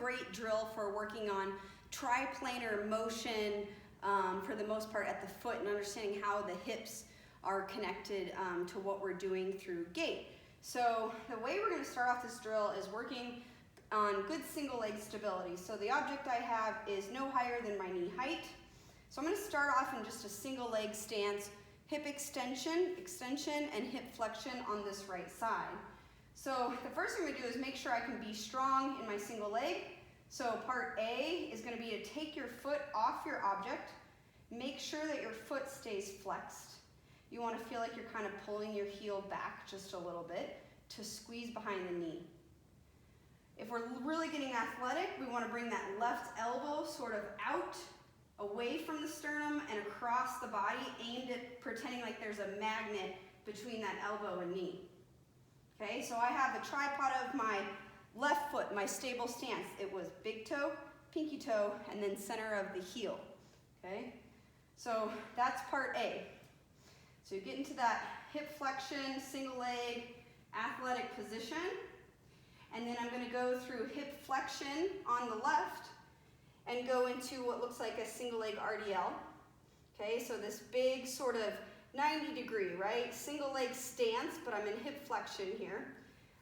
great drill for working on triplanar motion for the most part at the foot and understanding how the hips are connected to what we're doing through gait. So the way we're going to start off this drill is working on good single leg stability. So the object I have is no higher than my knee height. So I'm going to start off in just a single leg stance, hip extension, and hip flexion on this right side. So the first thing I'm going to do is make sure I can be strong in my single leg. So part A is going to be to take your foot off your object. Make sure that your foot stays flexed. You want to feel like you're kind of pulling your heel back just a little bit to squeeze behind the knee. If we're really getting athletic, we want to bring that left elbow sort of out, away from the sternum and across the body, aimed at pretending like there's a magnet between that elbow and knee. Okay, so I have the tripod of my left foot, my stable stance. It was big toe, pinky toe, and then center of the heel. Okay, so that's part A. So you get into that hip flexion, single leg, athletic position. And then I'm going to go through hip flexion on the left and go into what looks like a single leg RDL. Okay, so this big sort of 90-degree, right? Single leg stance, but I'm in hip flexion here.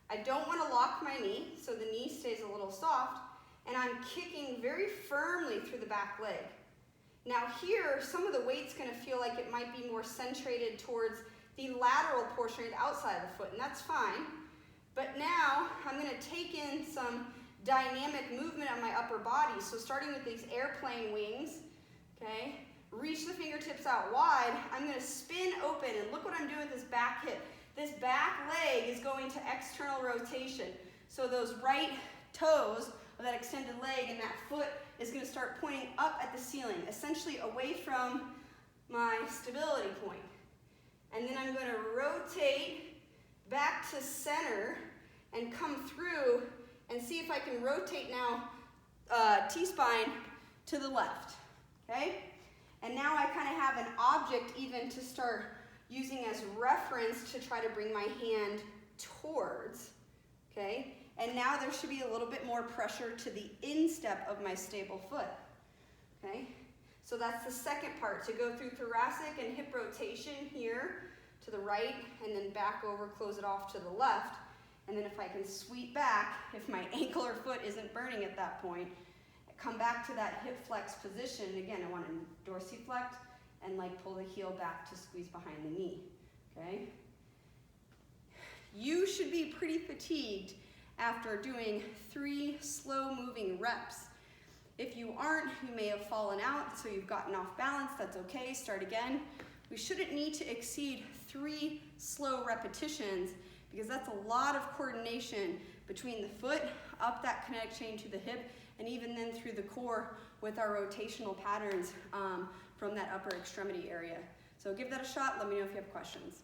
I don't want to lock my knee, so the knee stays a little soft, and I'm kicking very firmly through the back leg. Now here, some of the weight's going to feel like it might be more centrated towards the lateral portion, the outside of the foot, and that's fine. But now I'm going to take in some dynamic movement on my upper body. So starting with these airplane wings, okay, reach the fingertips out wide. I'm going to spin open, and look what I'm doing with this back hip. This back leg is going to external rotation. So those right toes of that extended leg and that foot is going to start pointing up at the ceiling, essentially away from my stability point. And then I'm going to rotate back to center and come through and see if I can rotate now T-spine to the left, okay? And now I kind of have an object even to start using as reference to try to bring my hand towards, okay? And now there should be a little bit more pressure to the instep of my stable foot, okay? So that's the second part, to go through thoracic and hip rotation here to the right, and then back over, close it off to the left. And then if I can sweep back, if my ankle or foot isn't burning at that point, come back to that hip flex position. Again, I want to dorsiflect and like pull the heel back to squeeze behind the knee, okay? You should be pretty fatigued after doing 3 slow moving reps. If you aren't, you may have fallen out, so you've gotten off balance. That's okay, start again. We shouldn't need to exceed 3 slow repetitions because that's a lot of coordination between the foot, up that kinetic chain to the hip, and even then through the core with our rotational patterns from that upper extremity area. So give that a shot. Let me know if you have questions.